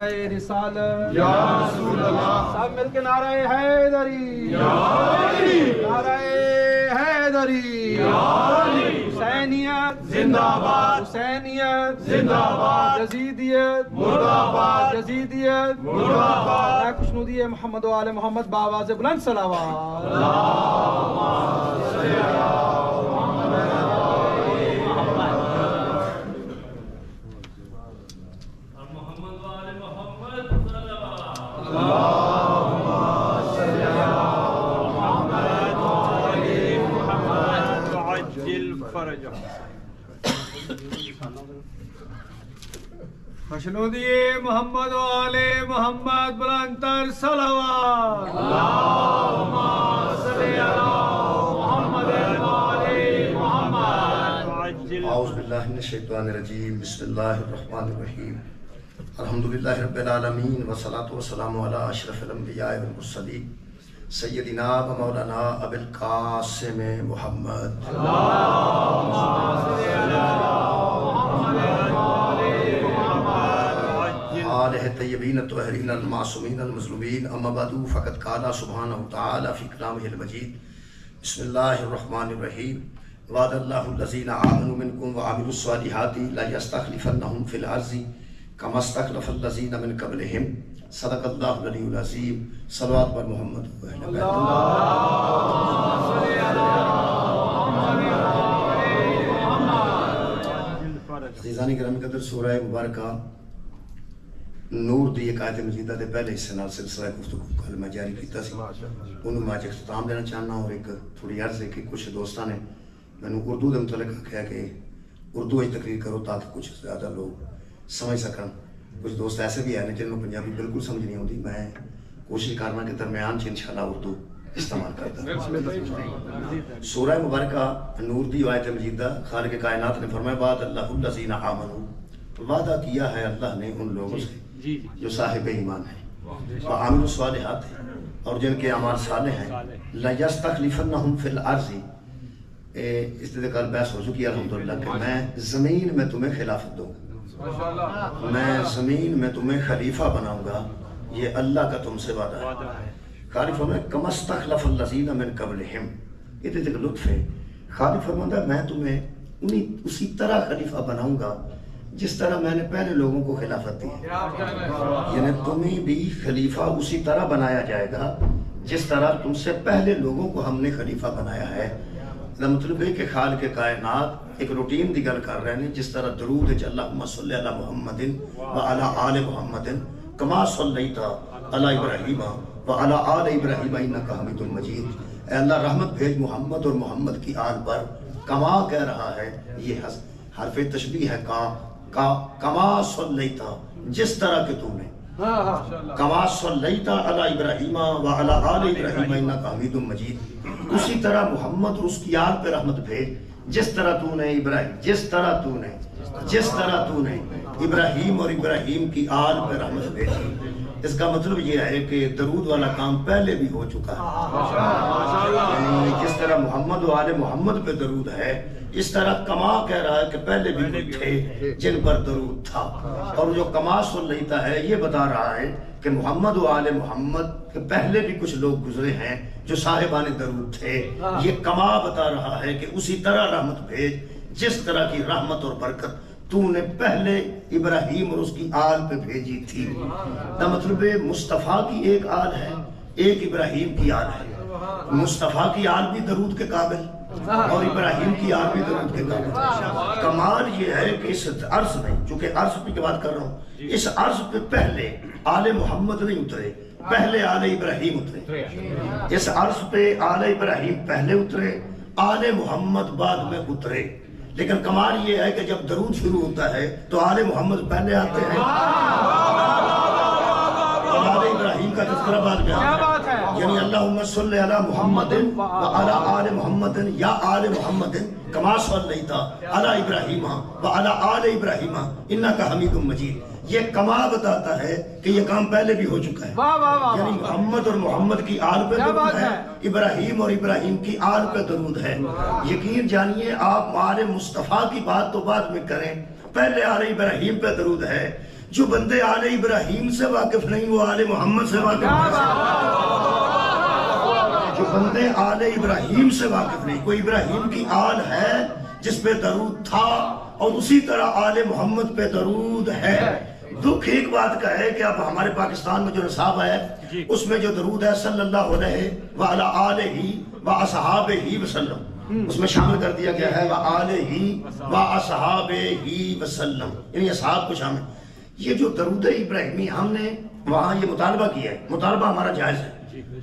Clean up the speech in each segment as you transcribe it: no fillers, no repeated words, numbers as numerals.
رسالت یا رسول اللہ، سب مل کے نعرہ حیدری، نعرہ حیدری، حسینیت زندہ باد، حسینیت زندہ باد، یزیدیت مرد آباد، یزیدیت مرد آباد۔ میں خوشنودی محمد و آل محمد بآواز بلند صلوات۔ اللہم صلی علی خوشنودی محمد و آل محمد بلندتر صلوات۔ اللہم صلی علی محمد و آل محمد۔ اعوذ باللہ من الشیطان الرجیم، بسم اللہ الرحمن الرحیم، الحمدللہ رب العالمین والصلاة والسلام علی اشرف الانبیاء والمرسلین سیدنا و مولانا ابی القاسم محمد۔ اللہم صلی علی محمد و آل محمد۔ آلہ طیبین الطاہرین المعصومین المظلومین، اما بعد فقد قال سبحانہ وتعالی فی کلامہ المجید، بسم اللہ الرحمن الرحیم، وعد اللہ الذین آمنوا منکم وعملوا الصالحات لیستخلفنہم فی الارض کما استخلف الذین من قبلہم، صدق اللہ العلی العظیم۔ صلوات پر محمد و اہل بیت۔ اللہم صلی علی محمد۔ عزیزانی گرامی قدر، سورہ مبارکہ نور دی ایک آیت مجیدہ دے پہلے حصے نال سلسلہ گفتگو کل میں جاری کیتا سی، انہوں میں اختتام دینا چاہنا اور ایک تھوڑی عرض ہے کہ کچھ دوستاں نے میں نے اردو دے متعلق کہا کہ اردو ہی تقریر کرو تاکہ کچھ زیادہ لوگ سمجھ سکن۔ کچھ دوست ایسے بھی ہیں جن میں پنجابی بالکل سمجھ نہیں ہوتی، میں کوشش کرنا کہ درمیان سے انشاءاللہ اردو استعمال کرتا ہوں۔ سورہ مبارکہ نور دی آیت مجیدہ خالق کائنات نے فرمایا وعد اللہ الذین آمنوا، وعدہ کیا ہے اللہ نے ان لوگوں سے جو صاحب ایمان ہیں، وعملوا الصالحات ہیں اور جن کے اعمال صالح ہیں، لیستخلفنہم فی الارض، اس طرح کل بحث ہو چکی ہے الحمدللہ کہ میں زمین میں تمہیں خلافت دوں گا، میں زمین میں تمہیں خلیفہ بناؤں گا، یہ اللہ کا تم سے وعدہ ہے۔ خالق فرمایا کما استخلف الذین من قبلہم، یہ تو ایک لطف ہے۔ خالق فرماتا ہے میں تمہیں اسی طرح خلیفہ بناؤں گا جس طرح میں نے پہلے لوگوں کو خلافت دی ہے، یعنی تمہیں بھی خلیفہ اسی طرح بنایا جائے گا جس طرح تم سے پہلے لوگوں کو ہم نے خلیفہ بنایا ہے۔ اس کا مطلب ہے کہ خالق کائنات ایک روٹین دی گل کر رہے ہیں، جس طرح درود ہے اللہم صلی علی محمد وعلی آل محمد کما صلیت علی ابراہیم وعلی آل ابراہیم انک حمید مجید، اے اللہ رحمت بھیج محمد اور محمد کی آل پر، کما کہہ رہا ہے یہ حرف تشبیہ ہے، کما صلیت، جس طرح کہ تو نے، کما صلیت علی ابراہیم وعلی آل ابراہیم انک حمید مجید، اسی طرح محمد اور اس کی آل پہ رحمت بھیج جس طرح تو نے ابراہیم اور ابراہیم کی آل پہ رحمت بھیجی۔ اس کا مطلب یہ ہے کہ درود والا کام پہلے بھی ہو چکا ہے، یعنی جس طرح محمد و آل محمد پہ درود ہے، اس طرح کما کہہ رہا ہے کہ پہلے بھی کوئی تھے جن پر درود تھا، اور جو کما صلیتا ہے یہ بتا رہا ہے کہ محمد و آل محمد کے پہلے بھی کچھ لوگ گزرے ہیں جو صاحبان درود تھے، یہ کما بتا رہا ہے کہ اسی طرح رحمت بھیج جس طرح کی رحمت اور برکت تو نے پہلے ابراہیم اور اس کی آل پہ بھیجی تھی۔ دا مطلب ہے مصطفیٰ کی ایک آل ہے، ایک ابراہیم کی آل ہے، مصطفیٰ کی آل بھی درود کے قابل اور ابراہیم کی آل بھی درود کے قابل۔ کمال یہ ہے کہ اس عرض میں، چونکہ عرض پہ کی بات کر رہا ہوں، اس عرض پہ پہلے آل محمد نہیں اترے، پہلے آل ابراہیم اترے۔ اس عرض پہ آل ابراہیم پہلے اترے، آل محمد بعد میں اترے، لیکن کمال یہ ہے کہ جب درود شروع ہوتا ہے تو آل محمد پہلے آتے ہیں اور آل ابراہیم کا تذکرہ بعد میں آتا ہے، یعنی اللہم صلی علی محمد وعلی آل محمد یا آل محمد کما صلیت علی ابراہیم وعلی آل ابراہیم انک حمید مجید۔ یہ کما بتاتا ہے کہ یہ کام پہلے بھی ہو چکا ہے، یعنی محمد اور محمد کی آل پہ درود ہے، ابراہیم اور ابراہیم کی آل پہ درود ہے۔ یقین جانیے آپ آل مصطفیٰ کی بات تو بعد میں کریں، پہلے آل ابراہیم پہ درود ہے، جو بندے آل ابراہیم سے واقف نہیں وہ آل محمد سے واقف نہیں. جو بندے آل ابراہیم سے واقف نہیں. کوئی ابراہیم کی آل ہے جس پہ درود تھا اور اسی طرح آل محمد پہ درود ہے. دکھ ایک بات کا ہے کہ اب ہمارے پاکستان میں جو نصاب ہے اس میں جو درود ہے صلی اللہ علیہ وعلی آلہ واصحابہ وسلم اس میں شامل کر دیا گیا ہے وآلہ واصحابہ وسلم، یعنی اصحاب کو شامل. یہ جو درود ابراہیمی ہم نے وہاں یہ مطالبہ کیا ہے، مطالبہ ہمارا جائز ہے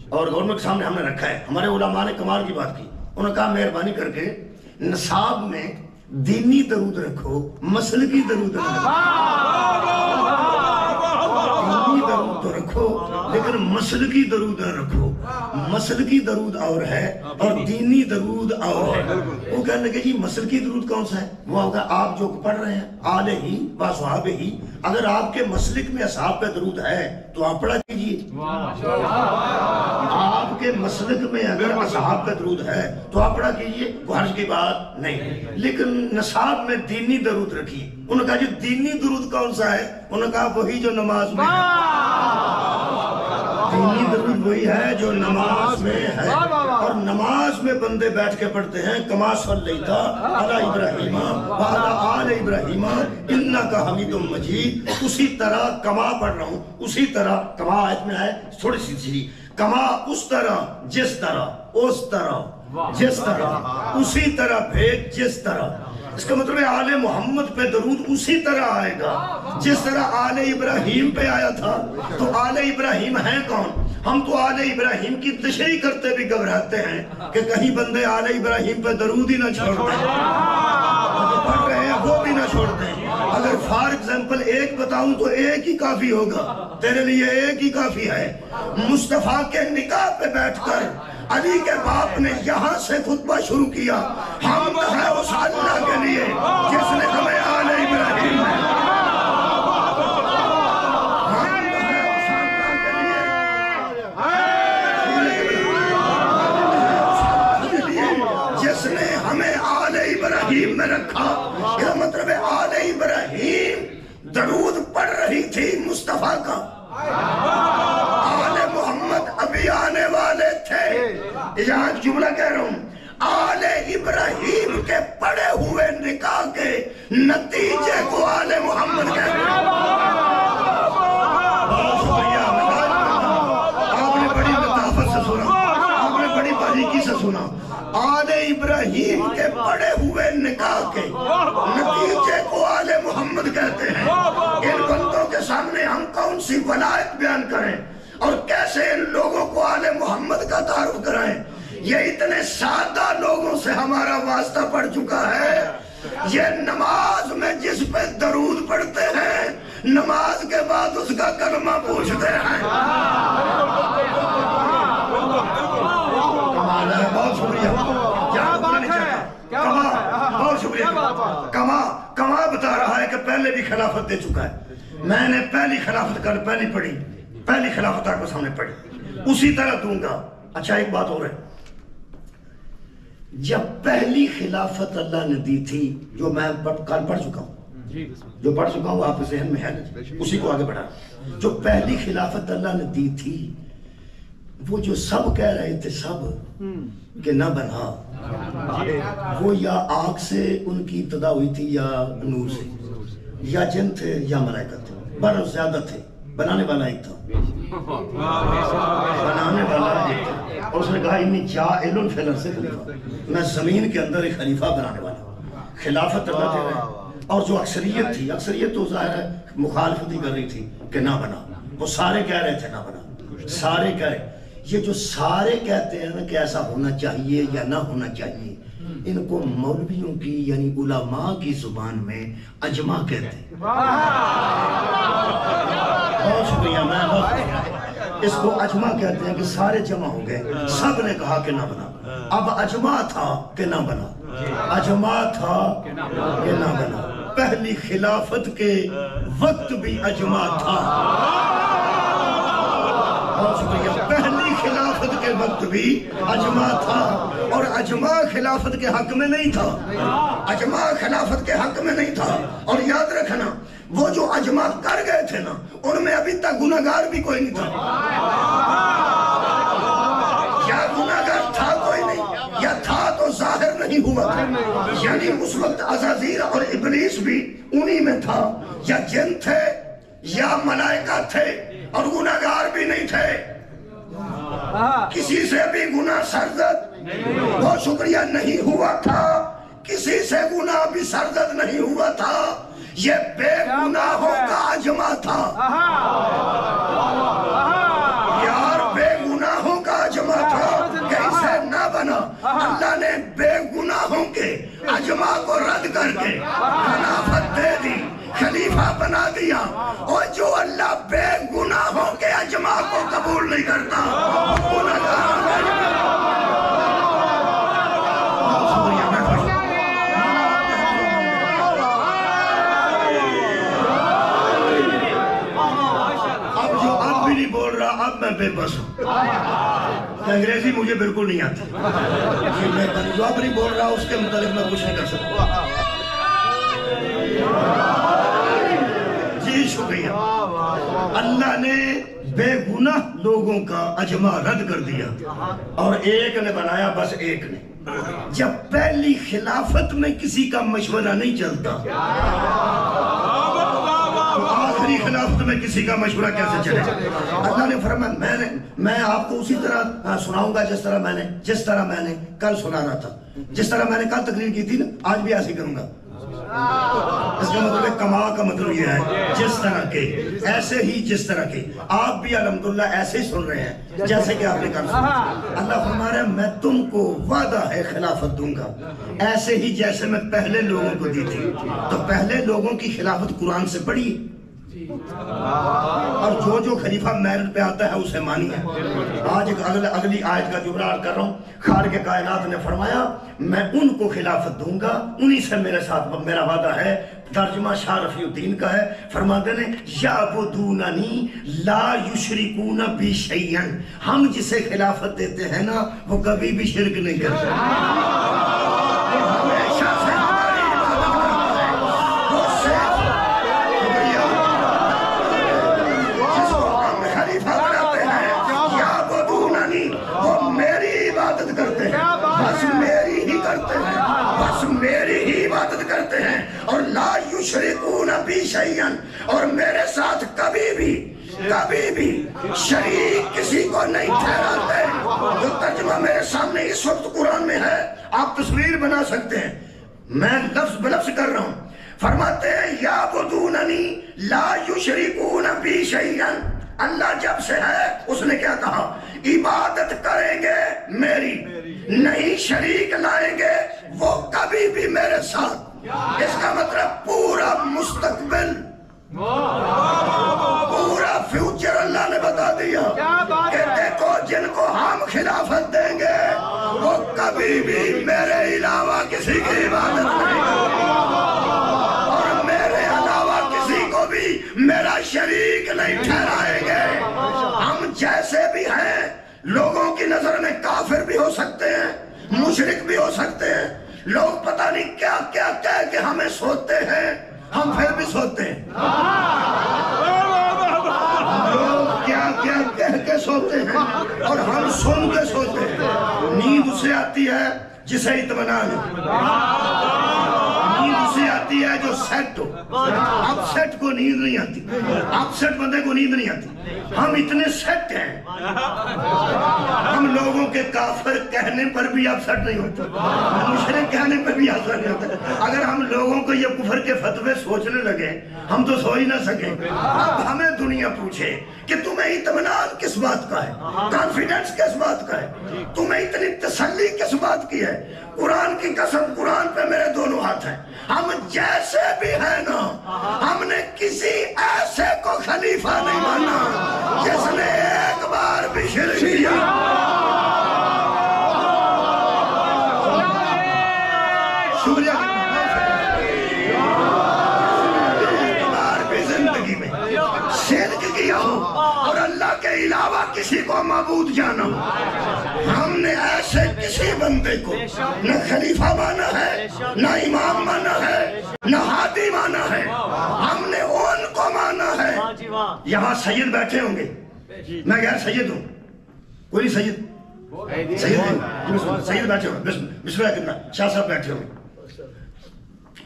اور گورنمنٹ کے سامنے ہم نے رکھا ہے. ہمارے علماء نے کمال کی بات کی، انہوں نے کہا مہربانی کر کے نصاب میں دینی درود رکھو، مسلکی درود رکھو. دینی درود تو رکھو لیکن مسلکی درود نہ رکھو. مسلکی درود اور ہے اور دینی درود اور ہے. وہ کہنے لگے جی مسلکی درود کون سا ہے؟ وہ ہوگا آپ جو پڑھ رہے ہیں آلہ و صحابہ. اگر آپ کے مسلک میں اصحاب پہ درود ہے تو آپ پڑھا کیجئے. آپ کے مسلک میں اگر اصحاب پہ درود ہے تو آپ پڑھا کیجئے، کوئی حرج کی بات نہیں. لیکن نصاب میں دینی درود رکھیے. انہوں نے کہا جی دینی درود کون سا ہے؟ انہوں نے کہا وہی جو نماز میں ہے. دینی درود وہی ہے جو نماز میں ہے. اور نماز میں بندے بیٹھ کے پڑھتے ہیں کما صلیت علی ابراہیم وعلی آل ابراہیم انک حمید مجید. اسی طرح کما پڑھ رہا ہوں، اسی طرح کما آیت میں ہے تھوڑی سی کما اس طرح جس طرح اس طرح جس طرح اسی طرح بھیج جس طرح. اس کا مطلب ہے آل محمد پہ درود اسی طرح آئے گا جس طرح آل ابراہیم پہ آیا تھا. تو آل ابراہیم ہیں کون؟ ہم تو آل ابراہیم کی تشریح کرتے بھی گھبراتے ہیں کہ کہیں بندے آل ابراہیم پہ درود ہی نہ چھوڑ دیں. جو پڑھ رہے ہیں وہ بھی نہ چھوڑ دیں. اگر فار ایگزامپل ایک بتاؤں تو ایک ہی کافی ہوگا، تیرے لیے ایک ہی کافی ہے. مصطفیٰ کے نکاح پہ بیٹھ کر علی کے باپ نے یہاں سے خطبہ شروع کیا، حمد ہے اس اللہ کے لیے جس نے ہمیں آل ابراہیم میں. حمد ہے اس اللہ کے لیے جس نے ہمیں آل ابراہیم میں رکھا. یہ مطلب ہے آل ابراہیم درود پڑھ رہی تھی مصطفیٰ کا. آل محمد ابھی آنے والے تھے. یہاں جملہ کہہ رہا ہوں، آل ابراہیم کے پڑے ہوئے نکاح کے نتیجے کو آل محمد کہتے ہیں. آپ نے بڑی لطافت سے سنا، آپ نے بڑی باریکی سے سنا. آل ابراہیم کے پڑے ہوئے نکاح کے نتیجے کو آل محمد کہتے ہیں. ان بندوں کے سامنے ہم کون سی ولایت بیان کریں اور کیسے ان لوگوں کو آل محمد کا تعارف کرائیں؟ یہ اتنے سادہ لوگوں سے ہمارا واسطہ پڑ چکا ہے. یہ نماز میں جس پہ درود پڑھتے ہیں نماز کے بعد اس کا کلمہ پوچھتے ہیں. بہت شکریہ. بہت شکریہ. کما بتا رہا ہے کہ پہلے بھی خلافت دے چکا ہے. میں نے پہلی خلافت کل پہلی پڑھی، پہلی خلافت آپ کو سامنے پڑھی، اسی طرح دوں گا. اچھا ایک بات اور ہے، جب پہلی خلافت اللہ نے دی تھی جو میں کل پڑھ چکا ہوں، جو پڑھ چکا ہوں آپ ذہن میں ہے، اسی کو آگے بڑھا. جو پہلی خلافت اللہ نے دی تھی وہ جو سب کہہ رہے تھے سب کہ نہ بنا، وہ یا آگ سے ان کی ابتدا ہوئی تھی یا نور سے، یا جن تھے یا ملائکہ تھے. بڑا زیادہ تھے، بنانے والا ایک تھا، بنانے والا ایک تھا. اور اس نے کہا انی جاعل فی الارض خلیفہ، میں زمین کے اندر ایک خلیفہ بنانے والا ہوں. خلافت اللہ دے رہے ہیں. اور جو اکثریت تھی، اکثریت تو ظاہر ہے مخالفت ہی کر رہی تھی کہ نہ بنا، وہ سارے کہہ رہے تھے نہ بنا، سارے کہہ رہے. یہ جو سارے کہتے ہیں نا کہ ایسا ہونا چاہیے یا نہ ہونا چاہیے، ان کو مولویوں کی یعنی علماء کی زبان میں اجماع کہتے ہیں. بہت شکریہ. میں اس کو اجماع کہتے ہیں کہ سارے جمع ہو گئے، سب نے کہا کہ نہ بنا. اب اجماع تھا کہ نہ بنا، اجماع تھا کہ نہ بنا. پہلی خلافت کے وقت بھی اجماع تھا. بہت شکریہ. پہلی خلافت کے وقت بھی اجماع تھا اور اجماع خلافت کے حق میں نہیں تھا. اجماع خلافت کے حق میں نہیں تھا. اور یاد رکھنا وہ جو اجماع کر گئے تھے نا ان میں ابھی تک گناہگار بھی کوئی نہیں تھا. کیا گناہگار تھا کوئی نہیں؟ یا تھا تو ظاہر نہیں ہوا تھا. یعنی اس وقت عزازیل اور ابلیس بھی انہی میں تھا. یا جن تھے یا ملائکہ تھے اور گناہگار بھی نہیں تھے. کسی سے بھی گناہ سرزد بہت شکریہ نہیں ہوا تھا. کسی سے گناہ بھی سرزد نہیں ہوا تھا. یہ بے گناہوں کا اجماع تھا. یار بے گناہوں کا اجماع تھا کہ اسے نہ بنا. اللہ نے بے گناہوں کے اجماع کو رد کر کے خلافت دے دی, خلیفہ بنا دیا. اور جو اللہ بے گناہوں کے اجماع کو قبول نہیں کرتا گناہگاروں کا اجماع. اب جو اب بھی نہیں بول رہا, اب میں بے بس ہوں. انگریزی مجھے بالکل نہیں آتی. میں جو اب نہیں بول رہا اس کے متعلق میں کچھ نہیں کر سکتا. جی شکریہ. اللہ نے بے گناہ لوگوں کا اجماع رد کر دیا اور ایک نے بنایا, بس ایک نے. جب پہلی خلافت میں کسی کا مشورہ نہیں چلتا تو آخری خلافت میں کسی کا مشورہ کیسے چلے؟ اللہ نے فرمایا میں آپ کو اسی طرح سناؤں گا جس طرح میں نے کل سنانا تھا. جس طرح میں نے کل تقریر کی تھی نا, آج بھی ایسے کروں گا. اس کا مطلب ہے کما کا مطلب یہ ہے جس طرح کے, ایسے ہی جس طرح کے. آپ بھی الحمدللہ ایسے ہی سن رہے ہیں جیسے کہ آپ نے کل سنا. اللہ فرما رہا ہے میں تم کو وعدہ ہے خلافت دوں گا ایسے ہی جیسے میں پہلے لوگوں کو دی تھی. تو پہلے لوگوں کی خلافت قرآن سے پڑھی اور جو خلیفہ میرٹ پہ آتا ہے اسے مانی ہے. آج ایک اگلی آیت کا جملہ کر رہا ہوں. خالق کائنات نے فرمایا میں ان کو خلافت دوں گا, انہی سے میرے ساتھ میرا وعدہ ہے. ترجمہ شاہ رفیع الدین کا ہے. فرماتے ہیں یعبدوننی لا یشرکون بی شیئا. ہم جسے خلافت دیتے ہیں نا وہ کبھی بھی شرک نہیں کرتے. ہمیشہ سے ہماری عبادت کرتا ہے. وہ جس کو ہم خلیفہ بناتے ہیں یعبدوننی, وہ میری عبادت کرتے ہیں, بس میری ہی کرتے ہیں, بس میری ہی عبادت کرتے ہیں. اور لا یشرکون بی شیئا, اور میرے ساتھ کبھی بھی شریک کسی کو نہیں ٹھہراتے. جو ترجمہ میرے سامنے اس وقت قرآن میں ہے آپ تصویر بنا سکتے ہیں, میں لفظ بلفظ کر رہا ہوں. فرماتے ہیں یعبدوننی لا یشرکون بی شیئا. اللہ جب سے ہے اس نے کیا کہا؟ عبادت کریں گے میری, نہیں شریک لائیں گے وہ کبھی بھی میرے ساتھ. اس کا مطلب پورا مستقبل, پورا فیوچر اللہ نے بتا دیا کہ دیکھو جن کو ہم خلافت دیں گے وہ کبھی بھی میرے علاوہ کسی کی عبادت نہیں کریں گے اور میرے علاوہ کسی کو بھی میرا شریک نہیں ٹھہرائیں گے. ہم جیسے بھی ہیں لوگوں کی نظر میں کافر بھی ہو سکتے ہیں, مشرک بھی ہو سکتے ہیں. لوگ پتہ نہیں کیا کیا کہہ کے ہمیں سوتے ہیں, ہم پھر بھی سوتے ہیں. لوگ کیا کیا کہہ کے سوتے ہیں اور ہم سن کے سوتے ہیں. نیند اسے آتی ہے جسے اطمینان ہو, نیند اسے آتی ہے جو سیٹ ہو. اب سیٹ کو نیند نہیں آتی, اب سیٹ بندے کو نیند نہیں آتی. ہم اتنے سیٹ ہیں, ہم لوگوں کے کافر کہنے پر بھی اب سیٹ نہیں ہوتے, مشرک کہنے پر بھی اثر نہیں ہوتا. اگر ہم لوگوں کو یہ کفر کے فتوے سوچنے لگے ہم تو سو ہی نہ سکیں. اب ہمیں دنیا پوچھے کہ تمہیں اطمینان کس بات کا ہے, کانفیڈنس کس بات کا ہے, تمہیں اتنی تسلی کس بات کی ہے؟ قرآن کی قسم, قرآن پہ میرے دونوں ہاتھ ہیں. ہم جیسے بھی ہیں نا, ہم نے کسی ایسے کو خلیفہ نہیں مانا جس نے ایک بار بھی شرک کیا. شکریہ. ایک بار بھی زندگی میں شرک کیا ہو اور اللہ کے علاوہ کسی کو معبود جانا ہو. ہم نے ایسے کسی بندے کو نہ خلیفہ مانا ہے, نہ امام مانا ہے, نہ ہادی مانا ہے. ہم نے ان کو مانا ہے یہاں سید بیٹھے ہوں گے، میں غیر سید ہوں، کوئی نہیں سید، سید ہے، سید بیٹھے ہوں، بسم اللہ کرنا، شاہ صاحب بیٹھے ہوں گے۔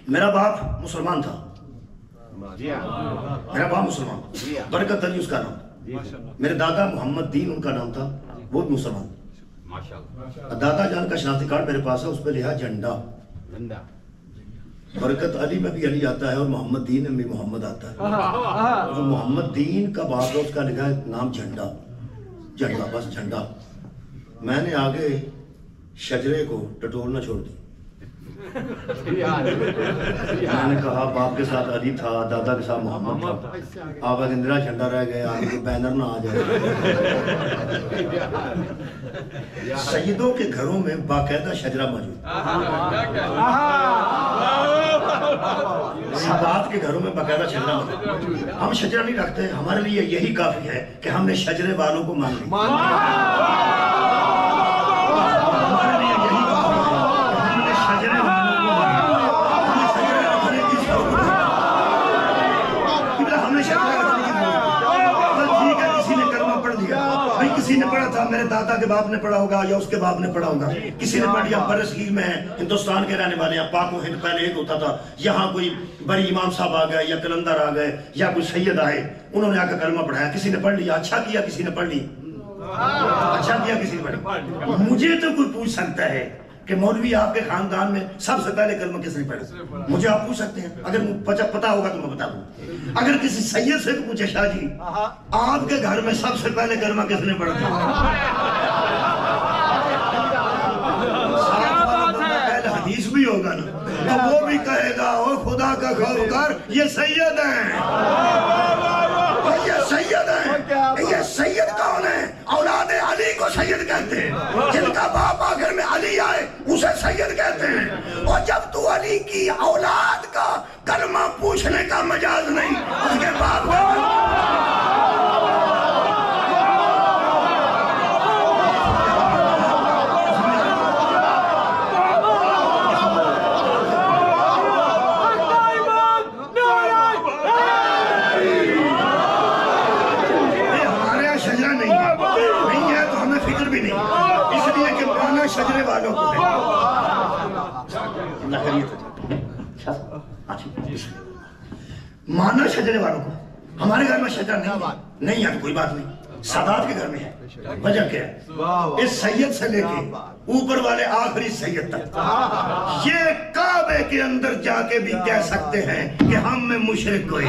میرا باپ مسلمان تھا، میرا باپ مسلمان، برکت علی اس کا نام، میرے دادا محمد دین ان کا نام تھا، وہ بھی مسلمان۔ دادا جان کا شناختی کارڈ میرے پاس ہے، اس پہ لکھا جھنڈا، برکت علی میں بھی علی آتا ہے اور محمد دین میں بھی محمد آتا ہے، جو محمد دین کا باپ ہے اس کا لکھا ہے نام جھنڈا، جھنڈا بس جھنڈا۔ میں نے آگے شجرے کو ٹٹولنا چھوڑ دی، میں نے کہا باپ کے ساتھ علی تھا، دادا کے ساتھ محمد تھا، آپ اندرا جھنڈا رہ گئے، آگے بینر نہ آ جائے۔ سیدوں کے گھروں میں باقاعدہ شجرہ موجود، سادات کے گھروں میں باقاعدہ شجرہ موجود۔ ہم شجرہ نہیں رکھتے، ہمارے لیے یہی کافی ہے کہ ہم نے شجرے والوں کو مان لیا، ہمارے لیے یہی کافی ہے کہ ہم نے شجرے والوں کو مان لیا۔ ہمیں شجرے رکھنے کی ضرورت ہے، ہمیں شجرے رکھنے کی ضرورت ہے۔ ٹھیک ہے، کسی نے کلمہ پڑھ لیا، بھائی کسی نے پڑھا تھا، میرے دادا کے باپ نے پڑھا ہوگا یا اس کے باپ نے پڑھا ہوگا، کسی نے پڑھ لیا، برصغیر میں ہیں، ہندوستان کے رہنے والے ہیں، پاک و ہند پہلے ایک ہوتا تھا، یہاں کوئی بڑی امام صاحب آ گئے یا کلندر آ گئے یا کوئی سید آئے، انہوں نے آ کر کلمہ پڑھایا، کسی نے پڑھ لیا، اچھا کیا کسی نے پڑھ لی، اچھا کیا کسی نے پڑھ لی۔ مجھے تو کوئی پوچھ سکتا ہے کہ مولوی آپ کے خاندان میں سب سے پہلے کلمہ کس نے پڑھا، مجھے آپ پوچھ سکتے ہیں، اگر پتا ہوگا تو میں بتا دوں۔ اگر کسی سید سے پوچھے شاہ جی آپ کے گھر میں سب سے پہلے کلمہ کس نے پڑھا تھا، حدیث بھی ہوگا نا، تو وہ بھی کہے گا او خدا کا خوف کر، یہ سید ہیں، یہ سید ہیں۔ یہ سید کون ہے؟ اولاد علی کو سید کہتے ہیں، جن کا باپ آخر میں علی آئے اسے سید کہتے ہیں۔ اور جب تو علی کی اولاد کا کلمہ پوچھنے کا مجاز نہیں، اس کے باپ شجرے والوں کو مانا، شجرے والوں کو، ہمارے گھر میں شجرہ نہیں ہے، کوئی بات نہیں، سادات کے گھر میں ہے۔ وجہ کیا ہے؟ اس سید سے لے کے اوپر والے آخری سید تک یہ کعبے کے اندر جا کے بھی کہہ سکتے ہیں کہ ہم میں مشرک کوئی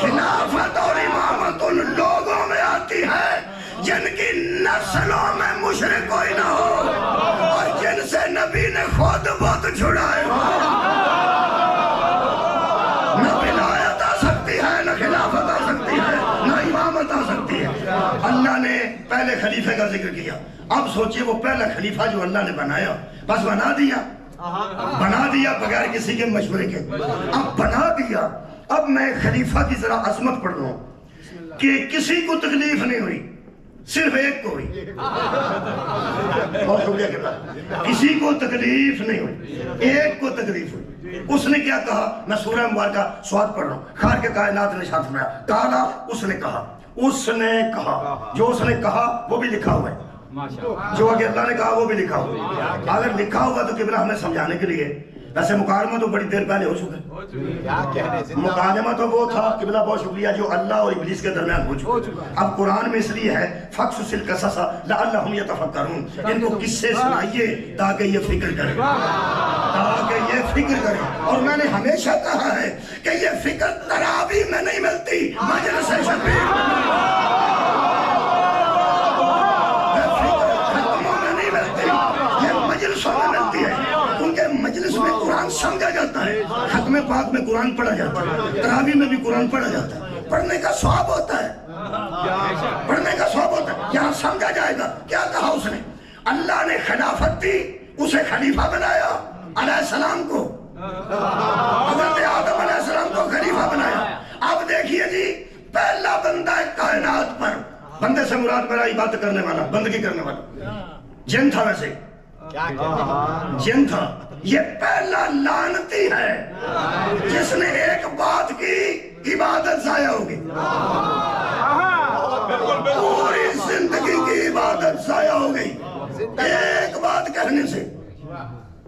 خلافت اور امامت ان لوگوں میں آتی ہے جن کی نسلوں میں مشرک کوئی نہ ہو اور جن سے نبی نے خود بت چھڑائے ہو۔ نہ ولایت آ سکتی ہے، نہ خلافت آ سکتی ہے، نہ امامت آ سکتی ہے۔ اللہ نے پہلے خلیفے کا ذکر کیا، اب سوچئے وہ پہلا خلیفہ جو اللہ نے بنایا، بس بنا دیا بغیر کسی کے مشورے کے، اب بنا دیا۔ اب میں خلیفہ کی ذرا عظمت پڑھ لوں کہ کسی کو تکلیف نہیں ہوئی، صرف ایک کو ہوئی، بہت شکریہ کرتا، کسی کو تکلیف نہیں ہوئی، ایک کو تکلیف ہوئی۔ اس نے کیا کہا؟ میں سورہ مبارکہ سواد پڑھ رہا ہوں، خالق کائنات نے ارشاد فرمایا، کالا اس نے کہا، جو اس نے کہا وہ بھی لکھا ہوا ہے، جو اگر اللہ نے کہا وہ بھی لکھا ہوا ہے۔ اگر لکھا ہوا تو قبلہ ہمیں سمجھانے کے لیے، ویسے مکالمہ تو بڑی دیر پہلے ہو چکا ہے، مکالمہ تو وہ تھا قبلہ بہت شکریہ جو اللہ اور ابلیس کے درمیان ہو چکا۔ اب قرآن میں اس لیے ہے فَقْصُصِ الْقَصَصَ لَعَلَّهُمْ يَتَفَكَّرُونَ، ان کو قصے سنائیے تاکہ یہ فکر کریں، اور میں نے ہمیشہ کہا ہے کہ یہ فکر تراویح میں نہیں ملتی، مجلس شفیع مجلسوں میں ملتی ہے، کیونکہ مجلس میں قرآن سمجھا جاتا ہے، ختم پاک میں قرآن پڑھا جاتا ہے، تراویح میں بھی قرآن پڑھا جاتا ہے، پڑھنے کا ثواب ہوتا ہے، یہاں سمجھا جائے گا۔ کیا کہا اس نے؟ اللہ نے خلافت دی، اسے خلیفہ بنایا، علیہ السلام کو، حضرت آدم علیہ السلام کو خلیفہ بنایا۔ اب دیکھیے جی، پہلا بندہ کائنات پر، بندے سے مراد میرا عبادت کرنے والا، بندگی کرنے والا، جن تھا، ویسے جن تھا، یہ پہلا لعنتی ہے جس نے ایک بات کی عبادت ضائع ہوگی، پوری زندگی کی عبادت ضائع ہو گئی ایک بات کہنے سے۔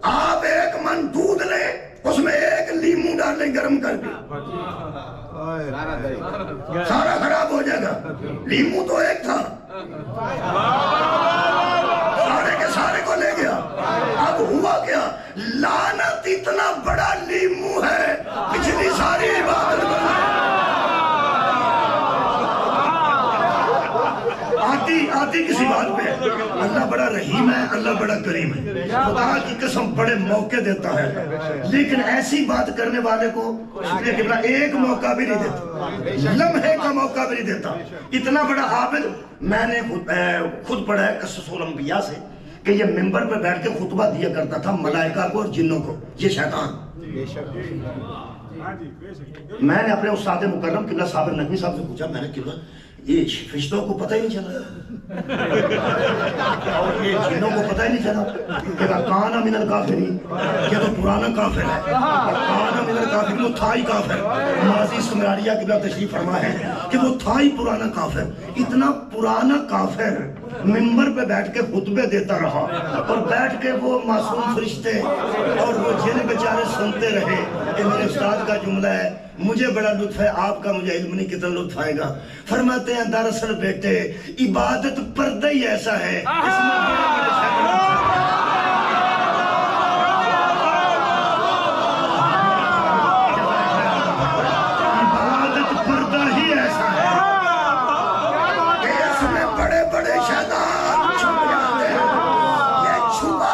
آپ ایک من دودھ لیں، اس میں ایک لیمو ڈالیں گرم کر کے، سارا خراب ہو جائے گا۔ لیمو تو ایک تھا، سارے کے سارے کو لے گیا۔ اب ہوا کیا؟ لعنت اتنا بڑا لیمو ہے، پچھلی ساری عبادت آتی کسی بات پہ۔ اللہ بڑا رحیم ہے، اللہ بڑا کریم ہے، خدا کی قسم بڑے موقع دیتا ہے، لیکن ایسی بات کرنے والے کو ایک موقع بھی نہیں دیتا، لمحے کا موقع بھی نہیں دیتا۔ اتنا بڑا عابد، میں نے خود پڑھا ہے قصص الانبیاء سے کہ یہ منبر پہ بیٹھ کے خطبہ دیا کرتا تھا ملائکہ کو اور جنوں کو، یہ شیطان۔ میں نے اپنے استاد مکرم قبلہ صابر نقوی صاحب سے پوچھا، میں نے قبلہ یہ فرشتوں کو پتہ ہی نہیں چلا اور یہ جنوں کو پتہ ہی نہیں چلا کہ کان من الکافرین، یہ تو پرانا کافر ہے، کان من الکافرین وہ تھا ہی کافر۔ ماضی سمراریہ قبلہ تشریف فرما ہے کہ وہ تھا ہی پرانا کافر۔ اتنا پرانا کافر منبر پہ بیٹھ کے خطبے دیتا رہا اور بیٹھ کے وہ معصوم فرشتے اور وہ جن بیچارے سنتے رہے۔ کہ میرے استاد کا جملہ ہے، مجھے بڑا لطف ہے، آپ کا مجھے علم نہیں کتنا لطف آئے گا۔ فرماتے ہیں دراصل بیٹے عبادت پردہ ہی ایسا ہے، اس میں بڑے بڑے عبادت پردہ ہی ایسا ہے کہ اس میں بڑے بڑے شیطان چھپ جاتے ہیں۔ یہ چھپا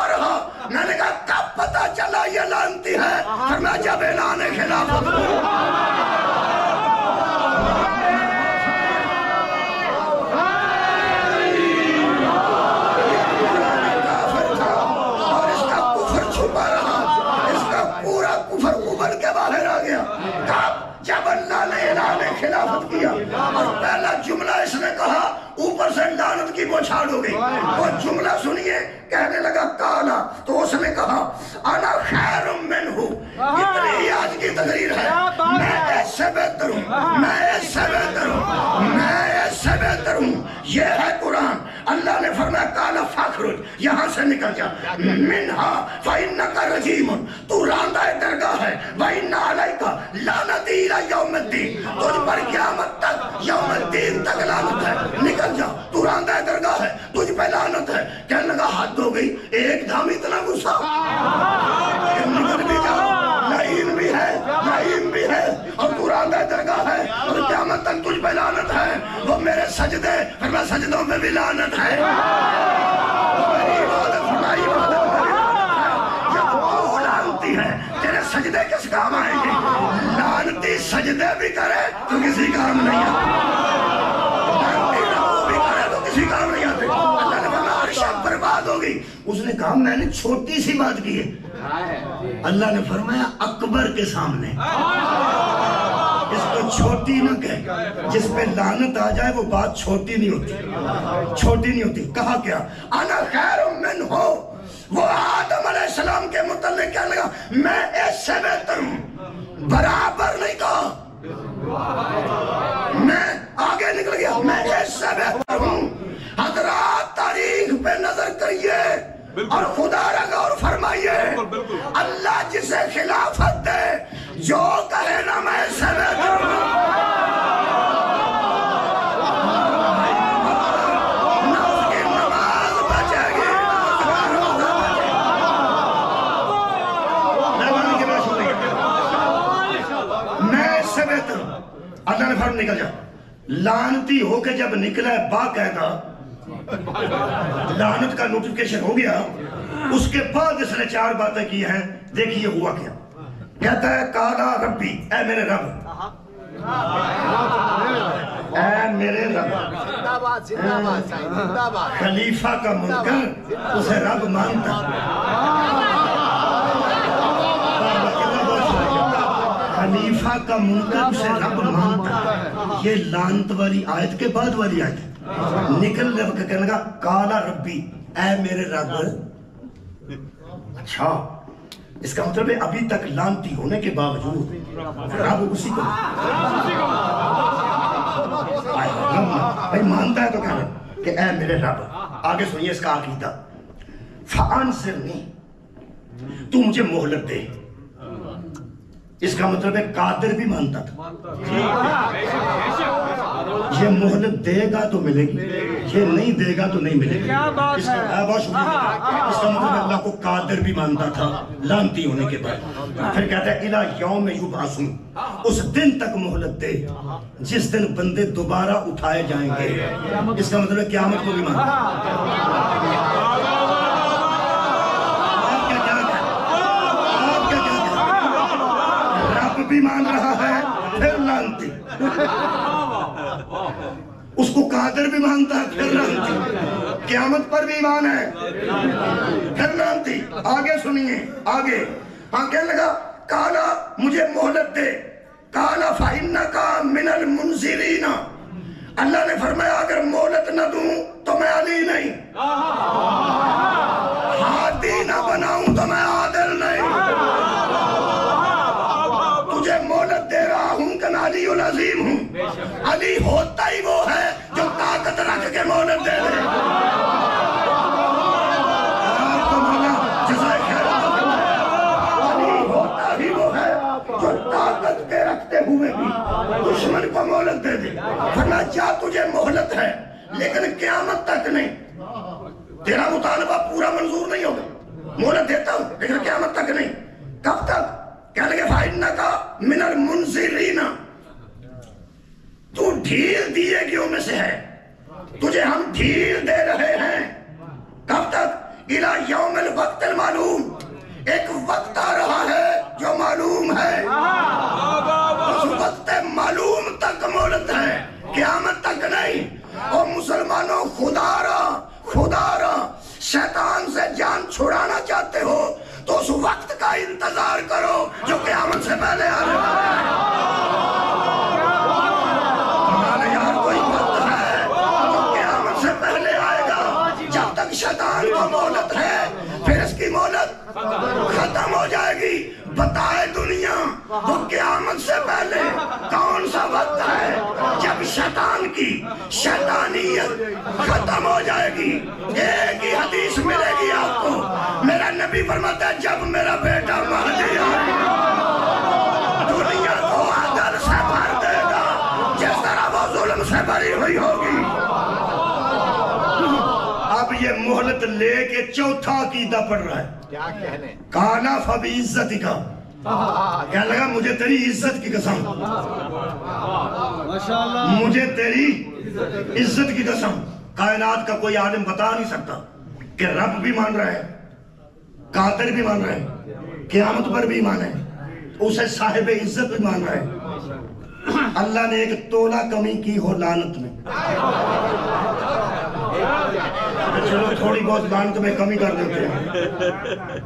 رہا۔ میں نے کہا کب پتا چلا یہ لعنتی ہے؟ فرمایا جب اعلان خلافت کافر تھا اور اس کا کفر چھپا رہا، اس کا پورا کفر ابل کے باہر آ گیا۔ کب؟ جب اللہ نے اعلان خلافت کیا اور پہلا جملہ اس نے کہا، اوپر سے لعنت کی بوچھاڑ ہو گئی۔ وہ جملہ سنیے، کہنے لگا کالا، تو اس نے کہا انا خیر منہ۔ اتنی آج کی تقریر ہے، میں اس سے بہتر ہوں، میں اس سے بہتر ہوں، میں اس سے بہتر ہوں۔ یہ ہے قرآن۔ اللہ نے فرمایا کالا فاخرج، یہاں سے نکل جا، منہا فإنک رجیم، تو راندہ درگاہ ہے، وإن علیک لعنتی الی یوم الدین، تجھ پر قیامت تک یوم الدین تک لعنت ہے، نکل جا، تو راندہ درگاہ ہے، تجھ پہ لعنت ہے۔ کہنے لگا حد ہو گئی، ایک دم اتنا غصہ، نکل بھی جا، لعین بھی ہے اور تو راندہ درگاہ ہے اور قیامت تک تجھ پہ لعنت ہے۔ وہ میرے سجدے، پھر میں سجدوں پہ بھی لعنت ہے، میری عبادت فرمائی عبادت میری ہے، یہ تو لعنتی ہے، تیرے سجدے کس کام آئیں گے؟ لعنتی سجدے بھی کرے تو کسی کام نہیں آتے، لعنتی رکوع بھی کرے تو کسی کام نہیں آتے۔ اللہ نے فرمایا عرش برباد ہو گئی۔ اس نے کہا میں نے چھوٹی سی بات کی ہے۔ اللہ نے فرمایا اکبر کے سامنے اس کو چھوٹی نہ کہے، جس پہ لعنت آ جائے وہ بات چھوٹی نہیں ہوتی۔ کہا کیا؟ انا خیر منہ، وہ آدم علیہ السلام کے متعلق کہنے لگا میں اس سے بہتر ہوں، برابر نہیں کہا، میں آگے نکل گیا، میں اس سے بہتر ہوں۔ حضرات تاریخ پہ نظر کریے اور خدا را غور فرمائیے، اللہ جسے خلافت دے، جو کہے نا میں اس سے بہتر ہوں، نہ اس کی نماز بچے گی، میں اس سے بہتر ہوں۔ اللہ نے فرمایا نکل جا۔ لعنتی ہو کے جب نکلا ہے باقاعدہ لعنت کا نوٹیفکیشن ہو گیا، اس کے بعد اس نے 4 باتیں کی ہیں۔ دیکھیے ہوا کیا، کہتا ہے کالا ربی، اے میرے رب، اے میرے رب۔ خلیفہ کا منکر اسے رب مانتا، خلیفہ کا منکر اسے رب مانتا۔ یہ لعنت والی آیت کے بعد والی آیت ہے۔ نکل رب کا کہنے لگا کالا ربی، اے میرے رب۔ اچھا اس کا مطلب ہے ابھی تک لانتی ہونے کے باوجود رب اسی کو بھائی مانتا ہے تو کہہ رہا کہ اے میرے رب. آگے سنیے اس کا عقیدہ. فَأَنْصِرْنِي تو مجھے مہلت دے. اس کا مطلب ہے قادر بھی مانتا تھا یہ مہلت دے گا تو ملے گی, یہ نہیں دے گا تو نہیں ملے گی. اس کا بہت شکریہ. اس کا مطلب اللہ کو قادر بھی مانتا تھا لانتی ہونے کے بعد. پھر کہتا ہے اِلَى يَوْمِ يُبْعَثُونَ اس دن تک مہلت دے جس دن بندے دوبارہ اٹھائے جائیں گے. اس کا مطلب ہے قیامت کو بھی مانتا. بھی مان رہا ہے پھر لانتی, اس کو قادر بھی مانتا ہے پھر لانتی, قیامت پر بھی ایمان ہے پھر لانتی. آگے سنیے آگے. کہنے لگا کالا مجھے مہلت دے. کالا فَإِنَّكَ مِنَ الْمُنْزِرِينَ اللہ نے فرمایا اگر مہلت نہ دوں تو میں علی نہیں, ہادی نہ بناؤں تو میں عادل نہیں. تجھے مہلت دے رہا ہوں کہ میں علی العظیم ہوں. علی ہوتا ہی وہ ہے جو طاقت رکھ کے مہلت دے دے. علی ہوتا ہی وہ ہے جو طاقت کے رکھتے ہوئے بھی دشمن کو مہلت دے دے. فرمایا جا تجھے مہلت ہے لیکن قیامت تک نہیں. تیرا مطالبہ پورا منظور نہیں ہوگا, مہلت دیتا ہوں لیکن قیامت تک نہیں. کب تک؟ کہنے لگے فَإِنَّكَ مِنَ الْمُنْزِرِينَ تو ڈھیل دیے گیوں میں سے ہے, تجھے ہم ڈھیل دے رہے ہیں. کب تک؟ إِلَى يَوْمِ الْوَقْتِ الْمَعْلُومِ ایک وقت آ رہا ہے جو معلوم ہے, اس وقت معلوم تک مہلت ہے قیامت تک نہیں. اور مسلمانوں خدا را شیطان سے جان چھڑانا چاہتے ہو تو اس وقت کا انتظار کرو جو قیامت سے پہلے آ رہا ہے. ہمارے یار کوئی وقت ہے جو قیامت سے پہلے آئے گا. جب تک شیطان کو مہلت ہے پھر اس کی مہلت ختم ہو جائے گی. بتائے دنیا وہ قیامت سے پہلے کون سا وقت ہے جب شیطان کی شیطانیت ختم ہو جائے گی. ایک ہی حدیث ملے گی آپ کو, میرا نبی فرماتا ہے جب میرا بیٹا مہدی آئے گا دنیا کو عدل سے بھر دے گا جس طرح وہ ظلم سے بھری ہوئی ہوگی. اب یہ مہلت لے کے چوتھا عقیدہ پڑھ رہا ہے. کیا کہنے کالا فبعزتک کہنے لگا مجھے تیری عزت کی قسم, مجھے تیری عزت کی قسم. کائنات کا کوئی عالم بتا نہیں سکتا کہ رب بھی مان رہا ہے, قادر بھی مان رہا ہے, قیامت پر بھی ایمان ہے, اسے صاحب عزت بھی مان رہا ہے. اللہ نے ایک تولہ کمی کی ہو لعنت میں. چلو تھوڑی بہت لعنت میں کمی کر دیتے ہیں.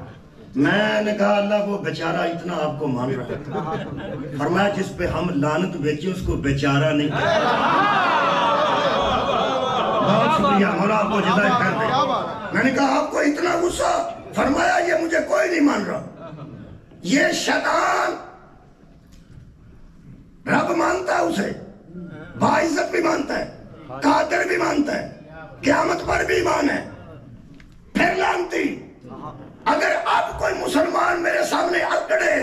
میں نے کہا اللہ وہ بیچارہ اتنا آپ کو مان رہا ہے. فرمایا جس پہ ہم لعنت بیچے اس کو بیچارہ نہیں. بہت شکریہ مولا, آپ کو جزائے خیر دے. میں نے کہا آپ کو اتنا غصہ. فرمایا یہ مجھے کوئی نہیں مان رہا. یہ شیطان رب مانتا ہے, اسے باعزت بھی مانتا ہے, قادر بھی مانتا ہے, قیامت پر بھی ایمان ہے. پھر لعنتی اگر اب کوئی مسلمان میرے سامنے اکڑے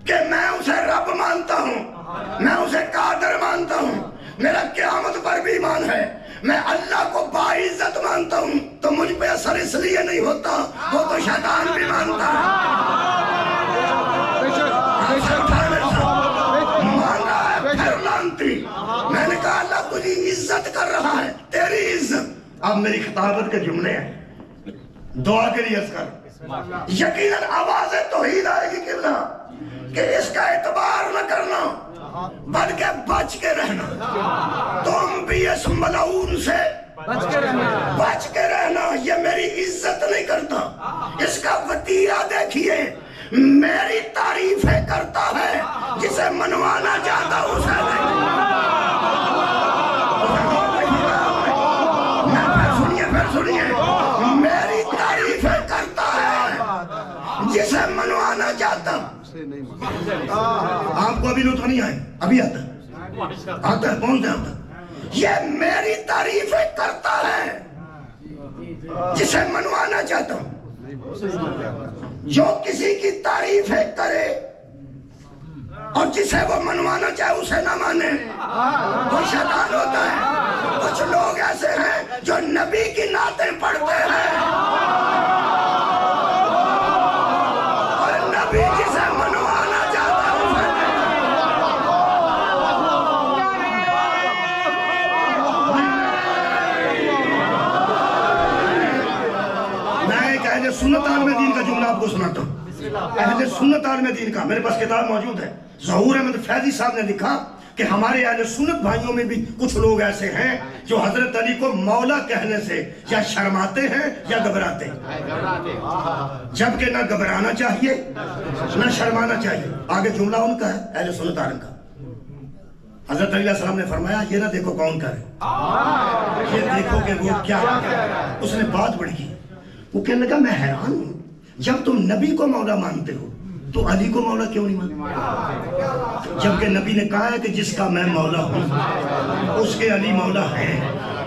کہ میں اسے رب مانتا ہوں, میں اسے قادر مانتا ہوں, میرا قیامت پر بھی ایمان ہے, میں اللہ کو باعزت مانتا ہوں, تو مجھ پہ اثر اس لیے نہیں ہوتا, وہ تو شیطان بھی مانتا ہے. پھر لعنتی. میں نے کہا اللہ تجھے عزت کر رہا ہے, تیری عزت. اب میری خطابت کے جملے ہیں, دعا کے لیے کر. یقیناً آواز توحید آئے گی قبلہ کہ اس کا اعتبار نہ کرنا بلکہ بچ کے رہنا. تم بھی اس ملعون سے بچ کے رہنا. یہ میری عزت نہیں کرتا, اس کا وتیرہ دیکھیے, میری تعریفیں کرتا ہے, جسے منوانا چاہتا اسے نہیں. پھر سنیے میری تعریفیں کرتا ہے, جسے آپ کو ابھی لطف نہیں آئے، ابھی آتا ہے، آتا ہے، پہنچ جاتا ہے۔ یہ میری تعریفیں کرتا ہے جسے منوانا چاہتا ہوں۔ جو کسی کی تعریفیں کرے اور جسے وہ منوانا چاہے اسے نہ مانے وہ شیطان ہوتا ہے۔ کچھ لوگ ایسے ہیں جو نبی کی نعتیں پڑھتے ہیں اور نبی جسے منوانا چاہتا ہے اسے میں ایک اہل سنت عالم دین کا جملہ آپ کو سناتا ہوں۔ اہل سنت عالم دین کا، میرے پاس کتاب موجود ہے، ظہور احمد فیضی صاحب نے لکھا کہ ہمارے اہل سنت بھائیوں میں بھی کچھ لوگ ایسے ہیں جو حضرت علی کو مولا کہنے سے یا شرماتے ہیں یا گھبراتے ہیں، جبکہ نہ گھبرانا چاہیے نہ شرمانا چاہیے۔ آگے جملہ ان کا ہے، اہل سنت عالم کا۔ حضرت علی علیہ السلام نے فرمایا یہ نہ دیکھو کون کرے، یہ دیکھو کہ وہ کیا ہے۔ اس نے بات بڑھ کی، وہ کہنے لگا میں حیران ہوں، جب تم نبی کو مولا مانتے ہو تو علی کو مولا کیوں نہیں مانتے؟ جبکہ نبی نے کہا ہے کہ جس کا میں مولا ہوں اس کے علی مولا ہے۔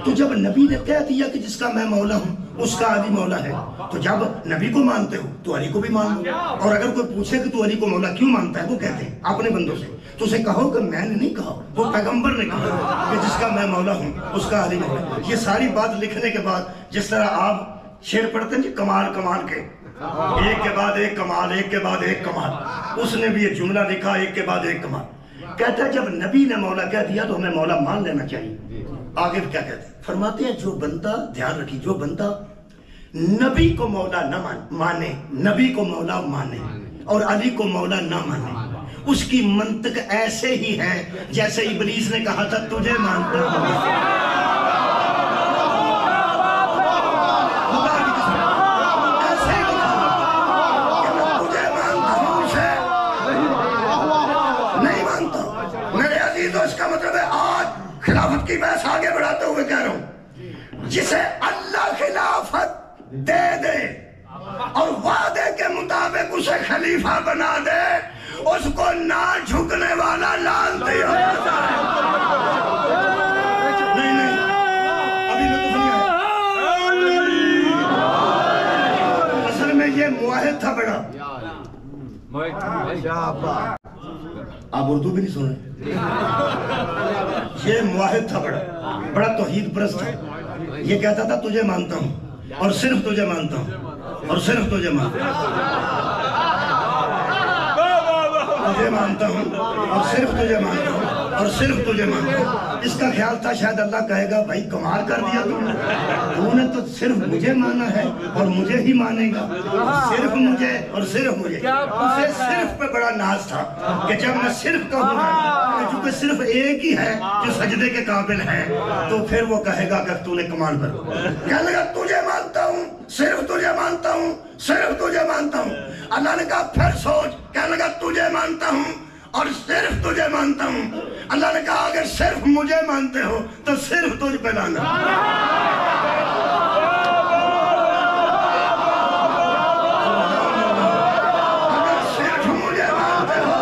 تو جب نبی نے کہہ دیا کہ جس کا میں مولا ہوں اس کا علی مولا ہے، تو جب نبی کو مانتے ہو تو علی کو بھی مان لو۔ اور اگر کوئی پوچھے کہ تو علی کو مولا کیوں مانتا ہے، وہ کہتے ہیں اپنے بندوں سے، تو اسے کہو کہ میں نے نہیں کہا، وہ پیغمبر نے کہا کہ جس کا میں مولا ہوں اس کا علی مولا ہے۔ یہ ساری بات لکھنے کے بعد جس طرح آپ شعر پڑھتے ہیں جی کمال کمال کے، ایک کے بعد ایک کمال، ایک کے بعد ایک کمال، اس نے بھی یہ جملہ لکھا ایک کے بعد ایک کمال۔ کہتا ہے جب نبی نے مولا کہہ دیا تو ہمیں مولا مان لینا چاہیے۔ آگے کیا کہتے ہیں؟ فرماتے ہیں جو بندہ، دھیان رکھیے، جو بندہ نبی کو مولا نہ مانے، نبی کو مولا مانے اور علی کو مولا نہ مانے، اس کی منطق ایسے ہی ہے جیسے ابلیس نے کہا تھا تجھے مانتا ہوں۔ اس کا مطلب ہے آج خلافت کی بحث آگے بڑھاتے ہوئے کہہ رہا ہوں، جسے اللہ خلافت دے دے اور وعدے کے مطابق اسے خلیفہ بنا دے، اس کو نہ جھکنے والا لعنتی ہو جاتا ہے۔ نہیں نہیں ابھی لطف نہیں آیا، اصل میں یہ معاہد تھا بڑا۔ آپ اردو بھی نہیں سن رہے، یہ معاہد تھا بڑا توحید پرست تھا۔ یہ کہتا تھا تجھے مانتا ہوں اور صرف تجھے مانتا ہوں اور صرف تجھے مانتا ہوں اور صرف تجھے مانتا ہوں اور صرف تجھے مانتا ہوں۔ اس کا خیال تھا شاید اللہ کہے گا بھائی کمال کر دیا تم نے تو صرف مجھے مانا ہے اور مجھے ہی مانے گا، صرف مجھے اور صرف مجھے۔ اسے صرف پہ بڑا ناز تھا کہ جب میں صرف کہوں گا، چونکہ صرف ایک ہی ہے جو سجدے کے قابل ہے، تو پھر وہ کہے گا کہ تو نے کمال کر۔ کہنے لگا تجھے مانتا ہوں، صرف تجھے مانتا ہوں، صرف تجھے مانتا ہوں۔ اللہ نے کہا پھر سوچ، کہنے لگا تجھے مانتا ہوں اور صرف تجھے مانتا ہوں۔ اللہ نے کہا اگر صرف مجھے مانتے ہو تو صرف تجھ پہ لانا۔ اگر صرف مجھے مانتے ہو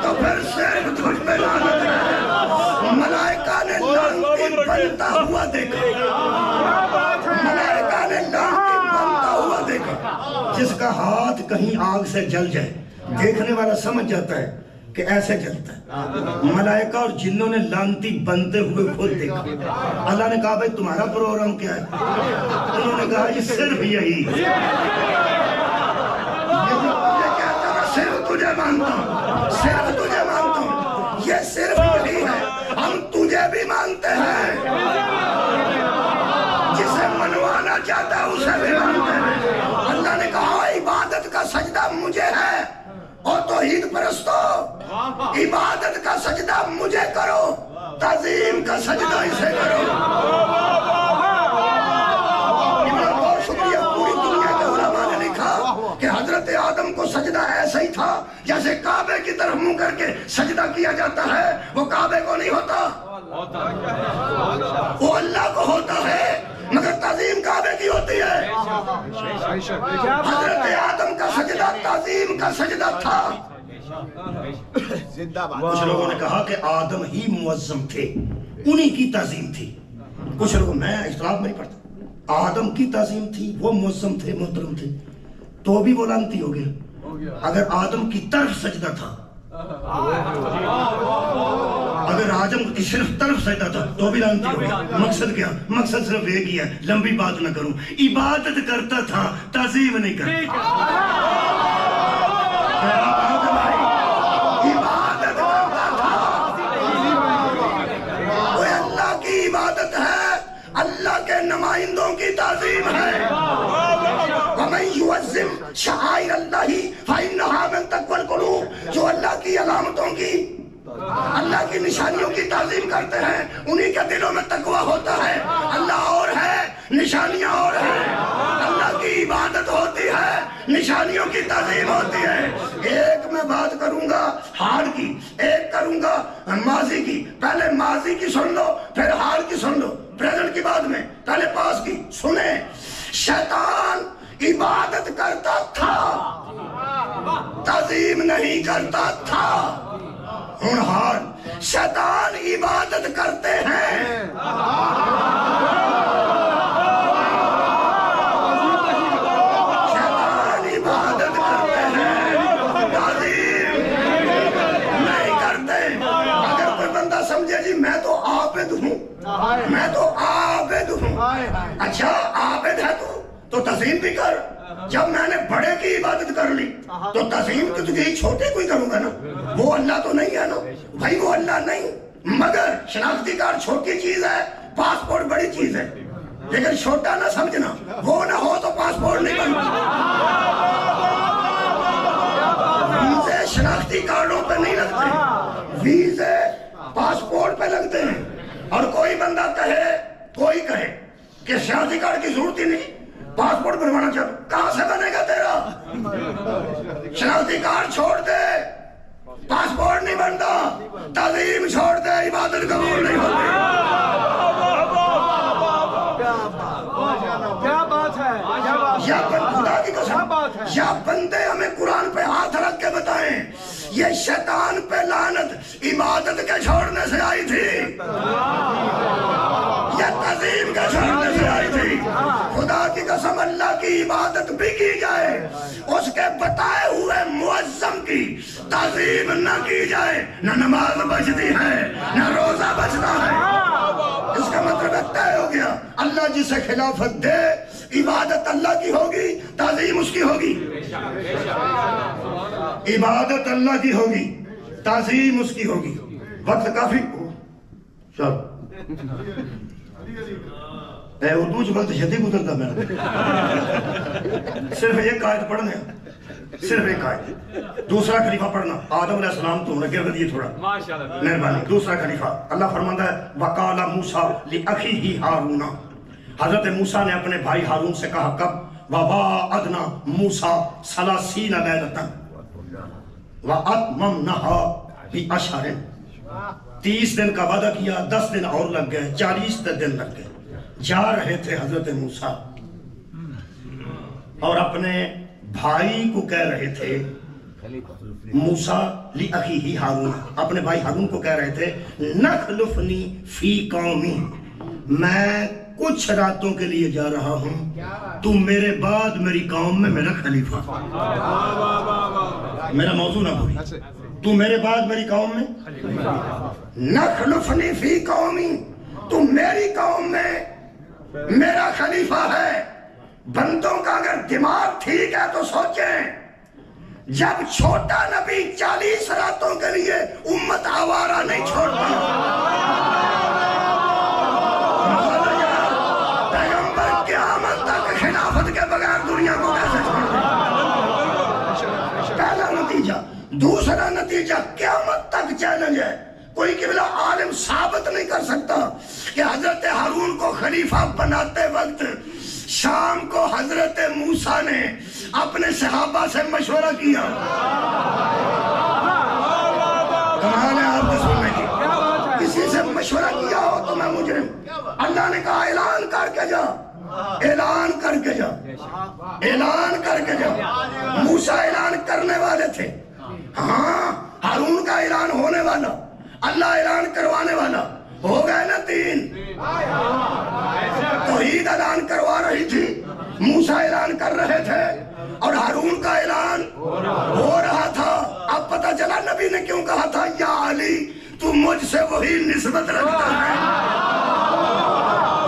تو پھر صرف تجھ پہ لانا۔ ملائکہ نے لعنتی بنتا ہوا دیکھا، ملائکہ نے لعنتی بنتا ہوا دیکھا۔ جس کا ہاتھ کہیں آگ سے جل جائے دیکھنے والا سمجھ جاتا ہے کہ ایسے جلتا ہے۔ ملائکہ اور جنوں نے لعنتی بنتے ہوئے خود دیکھا۔ اللہ نے کہا بھائی تمہارا پروگرام کیا ہے؟ انہوں نے کہا یہ صرف یہی ہے۔ یہ کہتا ہے صرف تجھے مانتا ہوں، صرف تجھے مانتا ہوں، یہ صرف یہی ہے، ہم تجھے بھی مانتے ہیں، جسے منوانا چاہتا ہے اسے بھی مانتے ہیں۔ اللہ نے کہا عبادت کا سجدہ مجھے ہے اور توحید پرستو، عبادت کا سجدہ مجھے کرو، تعظیم کا سجدہ اسے کرو۔ بہت شکریہ، پوری دنیا کے علماء نے لکھا کہ حضرت آدم کو سجدہ ایسا ہی تھا جیسے کعبے کی طرف منہ کر کے سجدہ کیا جاتا ہے، وہ کعبے کو نہیں ہوتا، وہ اللہ کو ہوتا ہے، مگر تعظیم کعبے کی ہوتی ہے۔ حضرت آدم کا سجدہ تعظیم کا سجدہ تھا، کچھ لوگوں نے کہا کہ آدم ہی معظم تھے، انہی کی تعظیم تھی. کچھ لوگوں، میں اختلاف نہیں پڑھتا، آدم کی تعظیم تھی، وہ معظم تھے، محترم تھے، تو بھی وہ لعنتی ہو گیا. اگر آدم کی طرف سجدہ تھا، اگر آدم کی صرف طرف سجدہ تھا تو بھی لعنتی ہو گیا. مقصد کیا؟ مقصد صرف ایک ہی ہے، لمبی بات نہ کروں. عبادت کرتا تھا، تعظیم نہیں کرتا. عبادت کرتا تھا، وہ اللہ کی عبادت ہے، اللہ کے نمائندوں کی تعظیم ہے. وَمَن يُعَظِّمْ شَعَائِرَ اللَّهِ فَإِنَّهَا مِن تَقْوَى الْقُلُوبِ. جو اللہ کی علامتوں کی، اللہ کی نشانیوں کی تعظیم کرتے ہیں، انہی کے دلوں میں تقوی ہوتا ہے. اللہ اور ہے، نشانیاں اور ہیں. اللہ کی عبادت ہوتی ہے، نشانیوں کی تعظیم ہوتی ہے. ایک میں بات کروں گا حال کی، ایک کروں گا ماضی کی. پہلے ماضی کی سن لو، پھر حال کی سن لو، پریزنٹ کی بعد میں، پہلے پاس کی. سنیں، شیطان عبادت کرتا تھا، تعظیم نہیں کرتا تھا. ہن حال، شیطان عبادت کرتے ہیں، شیطان عبادت کرتے ہیں، تعظیم نہیں کرتے. اگر کوئی بندہ سمجھے جی میں تو عابد ہوں، میں تو عابد ہوں، اچھا عابد ہے تو تعظیم بھی کر. جب میں نے بڑے کی عبادت کر لی تو تعظیم تو تجھے چھوٹے کو ہی کروں گا نا. وہ اللہ تو نہیں ہے نا بھائی، وہ اللہ نہیں. مگر شناختی کارڈ چھوٹی چیز ہے، پاسپورٹ بڑی چیز ہے. لیکن چھوٹا نہ سمجھنا، وہ نہ ہو تو پاسپورٹ نہیں بنتا. ویزے شناختی کارڈوں پہ نہیں لگتے، ویزے پاسپورٹ پہ لگتے ہیں. اور کوئی بندہ کہے، کوئی کہے کہ شناختی کارڈ کی ضرورت ہی نہیں، پاسپورٹ بنوانا چاہتا، کہاں سے بنے گا تیرا؟ شناختی کارڈ چھوڑ دے، پاسپورٹ نہیں بنتا. تعظیم چھوڑ دے، عبادت قبول نہیں ہوتی. کیا بات ہے، یا خدا کی قسم، یا بندے ہمیں قرآن پہ ہاتھ رکھ کے بتائیں یہ شیطان پہ لعنت عبادت کے چھوڑنے سے آئی تھی یا تعظیم کے چھوڑنے سے آئی تھی؟ خدا کی قسم، اللہ کی عبادت بھی کی جائے، اس کے بتائے ہوئے معظم کی تعظیم نہ کی جائے، نہ نماز بچتی ہے، نہ روزہ بچتا ہے. اس کا مطلب طے ہو گیا، اللہ جسے خلافت دے، عبادت اللہ کی ہوگی، تعظیم اس کی ہوگی. عبادت اللہ کی ہوگی، تعظیم اس کی ہوگی. وقت کافی چل اردو جو بلد شدی گزرتا میں صرف ایک آیت پڑھنے، صرف ایک آیت. دوسرا خلیفہ پڑھنا، آدم علیہ السلام تو ہونے گرد دیئے تھوڑا مہربانی. دوسرا خلیفہ اللہ فرماندہ ہے وَقَالَ مُوسَىٰ لِأَخِيهِ هَارُونَ. حضرت موسیٰ نے اپنے بھائی ہارون سے کہا کب؟ وَوَاعَدْنَا مُوسَىٰ 30 لَيْلَةً وَأَتْمَمْنَاهَا بِعَشْرٍ. 30 دن کا وعدہ کیا، 10 دن اور لگ گئے، 40 دن لگ گئے. جا رہے تھے حضرت موسیٰ اور اپنے بھائی کو کہہ رہے تھے، موسیٰ لِأَخِيهِ ہارون، اپنے بھائی ہارون کو کہہ رہے تھے نَخْلُفْنِي فِي قَوْمِي، میں کچھ راتوں کے لیے جا رہا ہوں، تو میرے بعد میری قوم میں میرا خلیفہ. میرا موضوع نہ بھولی، تو میرے بعد میری قوم میں نخلفنی فی قومی، تو میری قوم میں میرا خلیفہ ہے. بندوں کا اگر دماغ ٹھیک ہے تو سوچیں، جب چھوٹا نبی 40 راتوں کے لیے امت آوارہ نہیں چھوڑتا، پیغمبر قیامت تک خلافت کے بغیر دنیا کو کیسے چھوڑتا؟ پہلا نتیجہ. دوسرا نتیجہ، قیامت تک چیلنج ہے، کوئی قبلہ عالم ثابت نہیں کر سکتا کہ حضرت ہارون کو خلیفہ بناتے وقت شام کو حضرت موسیٰ نے اپنے صحابہ سے مشورہ کیا. کمال ہے آپ کو سننے کی، کسی سے مشورہ کیا ہو تو میں مجرم. اللہ نے کہا اعلان کر کے جا، اعلان کر کے جا، اعلان کر کے جا. موسیٰ اعلان کرنے والے تھے، ہاں ہارون کا اعلان ہونے والا، اللہ اعلان کروانے والا، ہو گئے نا 3۔ توحید اعلان کروا رہی تھی، موسیٰ اعلان کر رہے تھے، اور ہارون کا اعلان ہو رہا تھا۔ اب پتہ چلا نبی نے کیوں کہا تھا یا علی تو مجھ سے وہی نسبت رکھتا ہے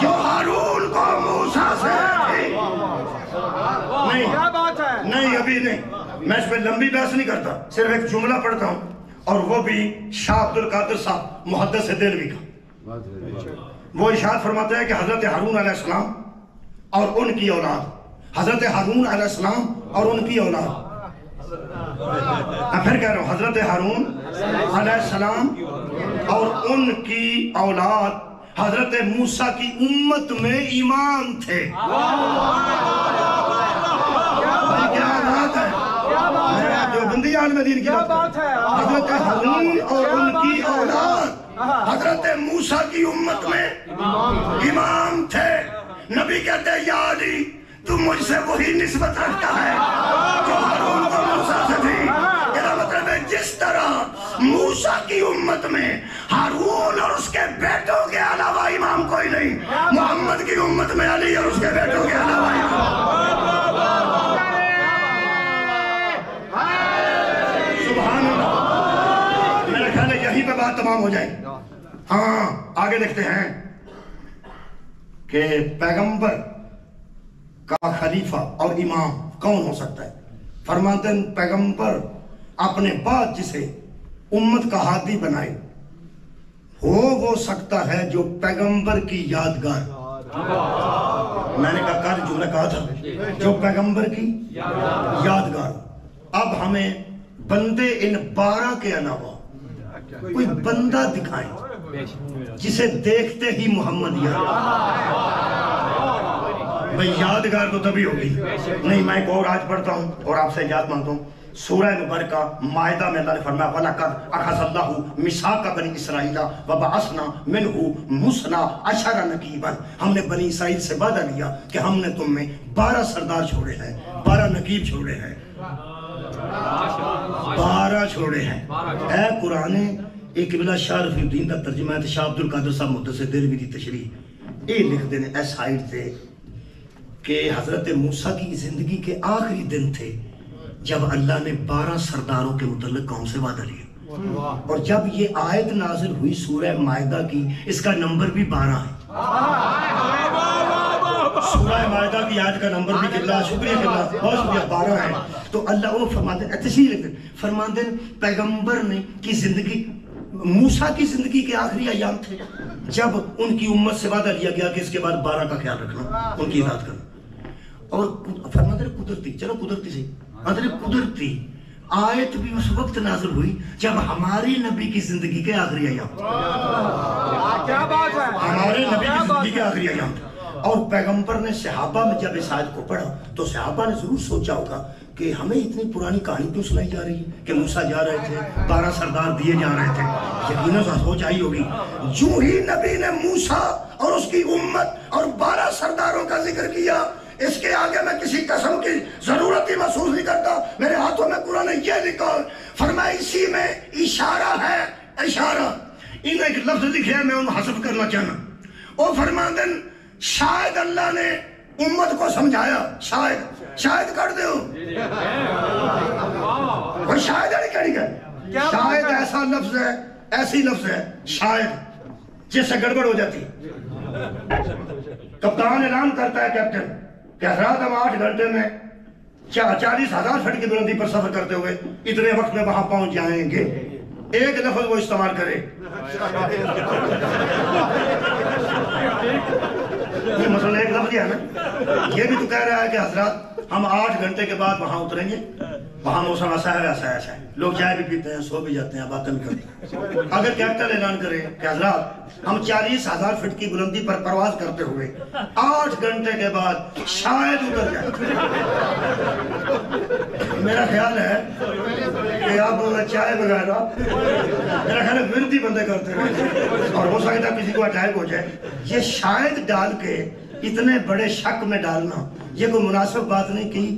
جو ہارون کو موسیٰ سے تھی۔ نہیں کیا بات ہے؟ نہیں ابھی نہیں، میں اس پہ لمبی بحث نہیں کرتا، صرف ایک جملہ پڑھتا ہوں، اور وہ بھی شاہ عبد القادر صاحب محدث دہلوی کا۔ وہ ارشاد فرماتے ہیں کہ حضرت ہارون علیہ السلام اور ان کی اولاد، حضرت ہارون علیہ السلام اور ان کی اولاد، میں پھر کہہ رہا ہوں، حضرت ہارون علیہ السلام اور ان کی اولاد حضرت موسیٰ کی امت میں امام تھے۔ کیا بات ہے؟ میں دیوبندی عالم دین کی بات ہے۔ حضرت ہارون اور ان کی اولاد حضرت موسیٰ کی امت میں امام تھے۔ نبی کہتے ہیں یا علی تو مجھ سے وہی نسبت رکھتا ہے جو ہارون کو موسیٰ سے تھی۔ یہ مطلب ہے جس طرح موسیٰ کی امت میں ہارون اور اس کے بیٹوں کے علاوہ امام کوئی نہیں، محمد کی امت میں علی اور اس کے بیٹوں کے علاوہ سبحان اللہ۔ میرا خیال ہے یہیں پہ بات تمام ہو جائے۔ ہاں آگے دیکھتے ہیں کہ پیغمبر کا خلیفہ اور امام کون ہو سکتا ہے؟ فرماتے ہیں پیغمبر اپنے بعد جسے امت کا ہادی بنائے ہو وہ سکتا ہے جو پیغمبر کی یادگار، میں نے کہا کل جملہ کہا تھا، جو پیغمبر کی یادگار۔ اب ہمیں بندے ان 12 کے علاوہ کوئی بندہ دکھائیں جسے دیکھتے ہی محمد یاد، بھئی یادگار تو تبھی ہوگی۔ نہیں میں ایک اور آج پڑھتا ہوں اور آپ سے اجازت مانگتا ہوں، سورہ مبارکہ مائدہ میں اللہ نے فرمایا وَلَقَدْ أَخَذَ اللَّهُ مِيثَاقَ بَنِي إِسْرَائِيلَ وَبَعَثْنَا مِنْهُ مُثْنَىٰ عَشَرَ نَقِيبًا۔ ہم نے بنی اسرائیل سے وعدہ لیا کہ ہم نے تم میں 12 سردار چھوڑے ہیں، 12 نقیب چھوڑے ہیں، 12 چھوڑے ہیں۔ اے قرآن ایک قبلہ شاہ رفیع الدین کا ترجمہ ہے، شاہ عبد القادر صاحب محدث دہلوی دی تشریح یہ لکھ دینے اس سائٹ سے کہ حضرت موسیٰ کی زندگی کے آخری دن تھے جب اللہ نے 12 سرداروں کے متعلق قوم سے وعدہ لیا، اور جب یہ آیت نازل ہوئی سورہ مائدہ کی، اس کا نمبر بھی 12 ہے۔ سورہ مائدہ کی آیت کا نمبر بھی قبلہ، شکریہ قبلہ، بہت شکریہ، 12 ہے۔ تو اللہ وہ فرماتے ہیں، تشریح لکھتے ہیں، فرماتے ہیں پیغمبر نے کی زندگی، موسیٰ کی زندگی کے آخری ایام تھے جب ان کی امت سے وعدہ لیا گیا کہ اس کے بعد 12 کا خیال رکھنا، ان کی اطاعت کرنا۔ اور فرماتے ہیں قدرتی، چلو قدرتی سے قدرتی آیت بھی اس وقت نازل ہوئی جب ہماری نبی کی زندگی کے آخری ایام، کیا بات ہے؟ ہمارے نبی کی زندگی کے آخری ایام تھے۔ اور پیغمبر نے صحابہ میں جب اس آیت کو پڑھا تو صحابہ نے ضرور سوچا ہوگا کہ ہمیں اتنی پرانی کہانی کیوں سنائی جا رہی ہے کہ موسیٰ جا رہے تھے، 12 سردار دیے جا رہے تھے، یقیناً سوچ آئی ہوگی۔ جو ہی نبی نے موسیٰ اور اس کی امت اور 12 سرداروں کا ذکر کیا، اس کے آگے میں کسی قسم کی ضرورت ہی محسوس نہیں کرتا، میرے ہاتھوں میں قرآن نے یہ لکھا، فرمایا اسی میں اشارہ ہے، اشارہ۔ انہیں ایک لفظ لکھے ہیں، میں انہیں حذف کرنا چاہنا، وہ فرماتے ہیں شاید اللہ نے امت کو سمجھایا، شاید کر دے ہو، وہ شاید ہے کہڑی گئے، شاید ایسا لفظ ہے، ایسی لفظ ہے شاید جس سے گڑبڑ ہو جاتی۔ کپتان اعلان کرتا ہے کیپٹن کہ حضرات ہم 8 گھنٹے میں 40,000 فٹ کی بلندی پر سفر کرتے ہوئے اتنے وقت میں وہاں پہنچ جائیں گے، ایک لفظ وہ استعمال کرے، یہ مسئلہ ایک لفظ ہے نا، یہ بھی تو کہہ رہا ہے کہ حضرات ہم 8 گھنٹے کے بعد وہاں اتریں گے، وہاں موسم ایسا ہے ایسا ہے، لوگ چائے بھی پیتے ہیں، سو بھی جاتے ہیں، باتیں بھی کرتے ہیں۔ اگر کیپٹن اعلان کرے کہ حضرات ہم 40,000 فٹ کی بلندی پر پرواز کرتے ہوئے 8 گھنٹے کے بعد شاید اتر جائے، میرا خیال ہے کہ اب چائے وغیرہ میرا خیال ہے وردی بندے کرتے رہے، اور ہو سکتا ہے کسی کو اٹیک ہو جائے۔ یہ شاید ڈال کے اتنے بڑے شک میں ڈالنا یہ کوئی مناسب بات نہیں کی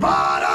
12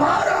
12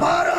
12।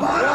12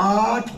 8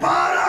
12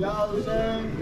Ya Hüseyin.